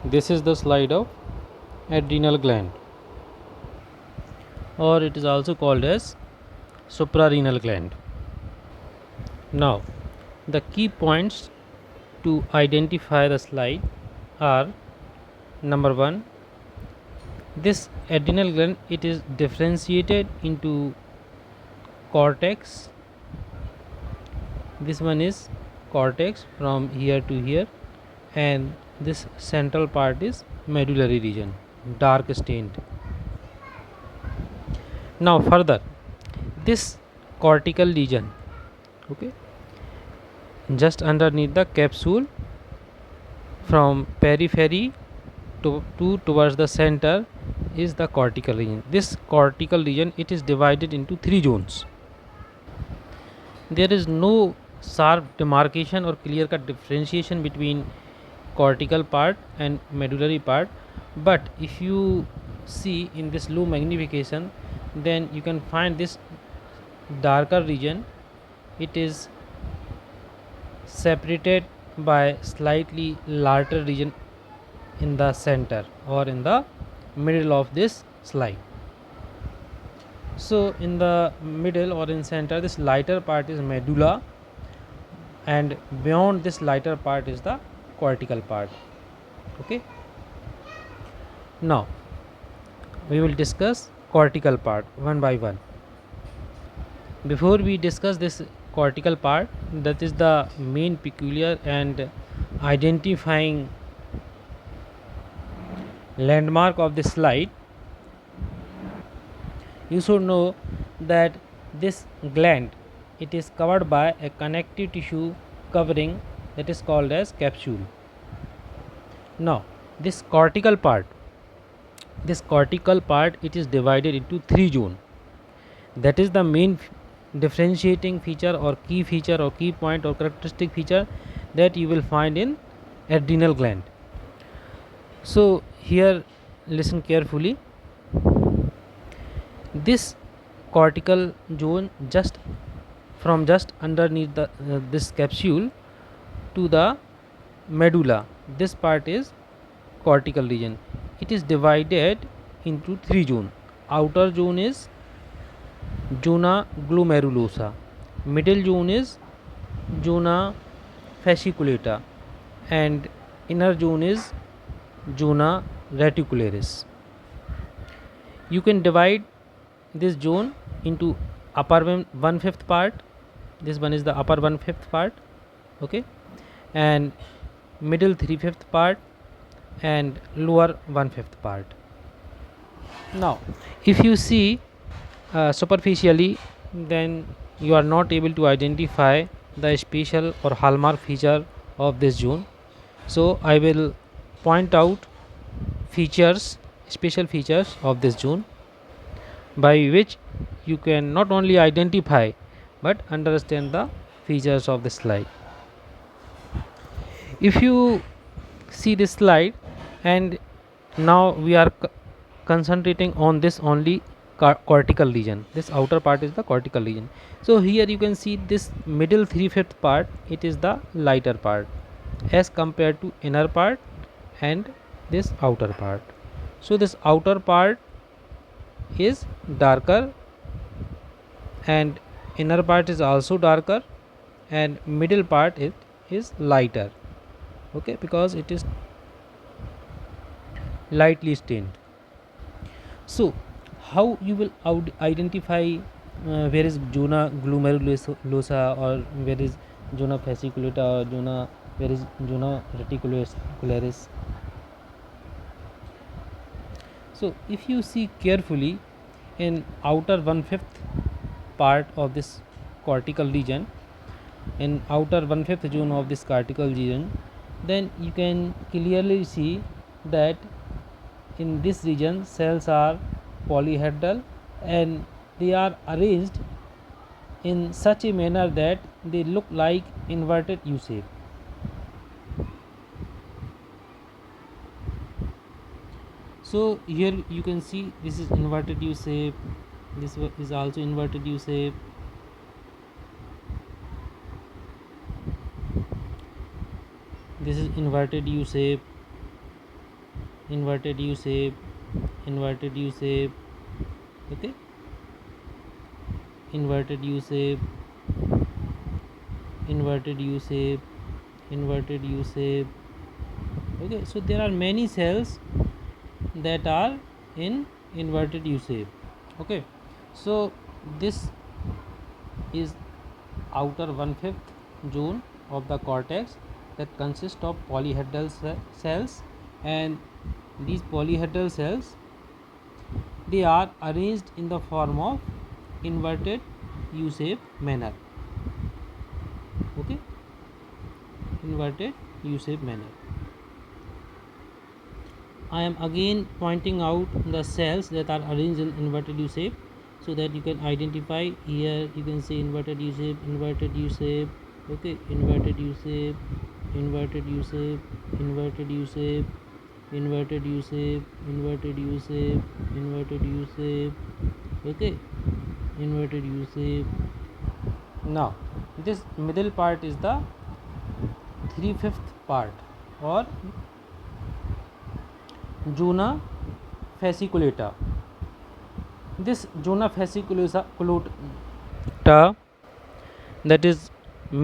This is the slide of adrenal gland, or it is also called as suprarenal gland. Now, the key points to identify the slide are: number 1, this adrenal gland, it is differentiated into cortex. This one is cortex from here to here, and this central part is medullary region, dark stained. Now further, this cortical region, okay, just underneath the capsule, from periphery to towards the center, is the cortical region. This cortical region, it is divided into 3 zones. There is no sharp demarcation or clear cut differentiation between cortical part and medullary part, but if you see in this low magnification, then you can find this darker region. It is separated by slightly larger region in the center or in the middle of this slide. So in the middle or in center, this lighter part is medulla, and beyond this lighter part is the cortical part. Okay, now we will discuss cortical part one by one. Before we discuss this cortical part, that is the main peculiar and identifying landmark of this slide, you should know that this gland, it is covered by a connective tissue covering that is called as capsule. Now this cortical part, it is divided into 3 zones. That is the main differentiating feature or key feature or key point or characteristic feature that you will find in adrenal gland. So here, listen carefully. This cortical zone, just underneath the this capsule to the medulla, this part is cortical region. It is divided into 3 zones. Outer zone is zona glomerulosa, middle zone is zona fasciculata, and inner zone is zona reticularis. You can divide this zone into upper 1/5 part. This one is the upper 1/5 part, okay, and middle 3/5 part, and lower 1/5 part. Now if you see superficially, then you are not able to identify the special or hallmark feature of this zone. So I will point out features, special features of this zone, by which you can not only identify but understand the features of the slide. If you see this slide, and now we are concentrating on this only cortical region, this outer part is the cortical region. So here you can see this middle 3/5 part, it is the lighter part as compared to inner part and this outer part. So this outer part is darker, and inner part is also darker, and middle part it is lighter, okay, because it is lightly stained. So how you will identify where is zona glomerulosa, or where is zona fasciculata, or where is zona reticularis? So if you see carefully, in outer 1/5 part of this cortical region, in outer 1/5 zone of this cortical region, then you can clearly see that in this region cells are polyhedral, and they are arranged in such a manner that they look like inverted U shape. So here you can see this is inverted U shape, this is also inverted U shape, this is inverted U shape, inverted U shape, inverted U shape, okay, inverted U shape, inverted U shape, inverted U shape, okay. So there are many cells that are in inverted U shape, okay. So this is outer 1/5 zone of the cortex that consists of polyhedral cells, and these polyhedral cells, they are arranged in the form of inverted U shape manner, okay, inverted U shape manner. I am again pointing out the cells that are arranged in inverted U shape, so that you can identify. Here you can see inverted U shape, inverted U shape, okay, inverted U shape, inverted U shape, inverted U shape, inverted U shape, inverted U shape, inverted U shape, okay, inverted U shape. Now this middle part is the 3/5 part, or zona fasciculata. This zona fasciculata, that is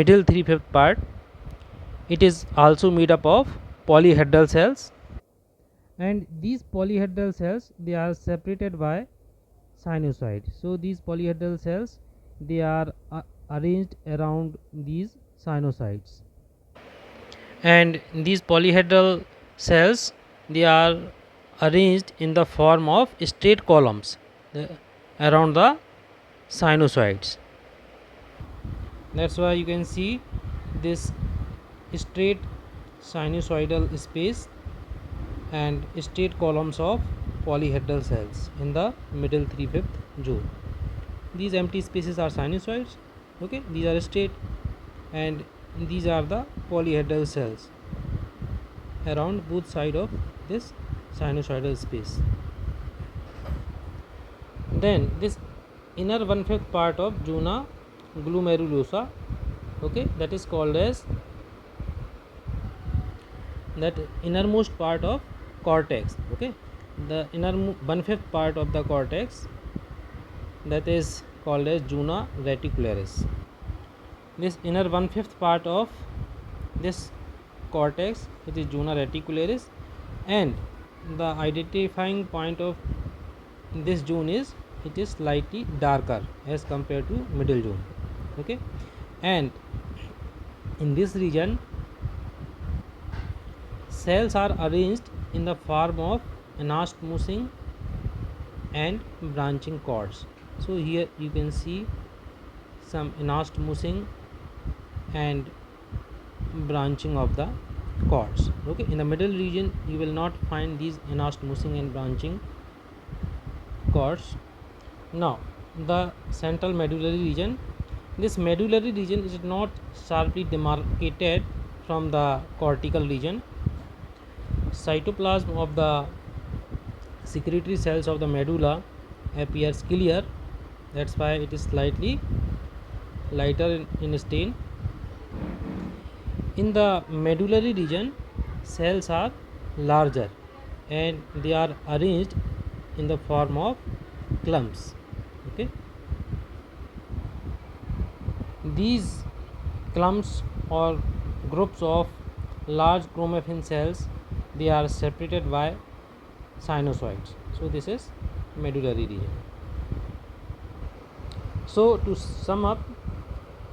middle 3/5 part, it is also made up of polyhedral cells, and these polyhedral cells, they are separated by sinusoid. So these polyhedral cells, they are arranged around these sinusoids, and these polyhedral cells, they are arranged in the form of straight columns around the sinusoids. That's why you can see this straight sinusoidal space and straight columns of polyhedral cells in the middle 3/5 zone. These empty spaces are sinusoids, okay, these are straight, and these are the polyhedral cells around both side of this sinusoidal space. Then this inner 1/5 part of zona glomerulosa, okay, that is called as that innermost part of cortex, okay, the inner 1/5 part of the cortex, that is called as zona reticularis. This inner 1/5 part of this cortex, it is zona reticularis, and the identifying point of this zone is, it is slightly darker as compared to middle zone, okay. And in this region, cells are arranged in the form of anastomosing and branching cords. So here you can see some anastomosing and branching of the cords, okay. In the middle region you will not find these anastomosing and branching cords. Now the central medullary region, this medullary region is not sharply demarcated from the cortical region. Cytoplasm of the secretory cells of the medulla appears clear, that's why it is slightly lighter in stain. In the medullary region, cells are larger and they are arranged in the form of clumps, okay. These clumps or groups of large chromaffin cells, they are separated by sinusoids. So this is medullary region. So to sum up,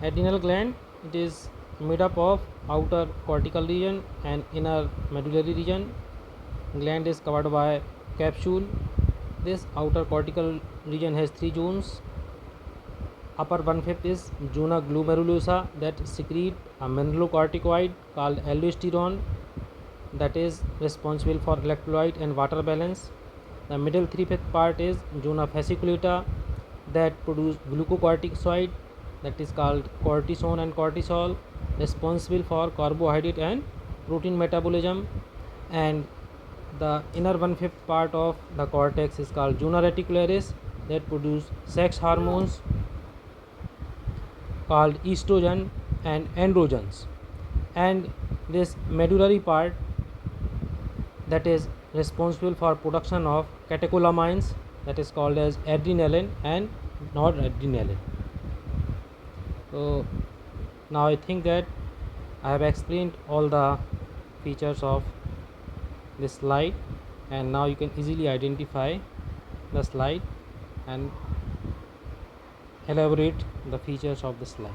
adrenal gland, it is made up of outer cortical region and inner medullary region. Gland is covered by capsule. This outer cortical region has 3 zones. Upper 1/5 is zona glomerulosa, that secrete a mineralocorticoid called aldosterone, that is responsible for electrolyte and water balance. The middle 3/5 part is zona fasciculata, that produce glucocorticoid, that is called cortisone and cortisol, responsible for carbohydrate and protein metabolism. And the inner 1/5 part of the cortex is called zona reticularis, that produce sex hormones called estrogen and androgens. And this medullary part, that is responsible for production of catecholamines, that is called as adrenaline and noradrenaline. So now I think that I have explained all the features of this slide, and now you can easily identify the slide and elaborate the features of the slide.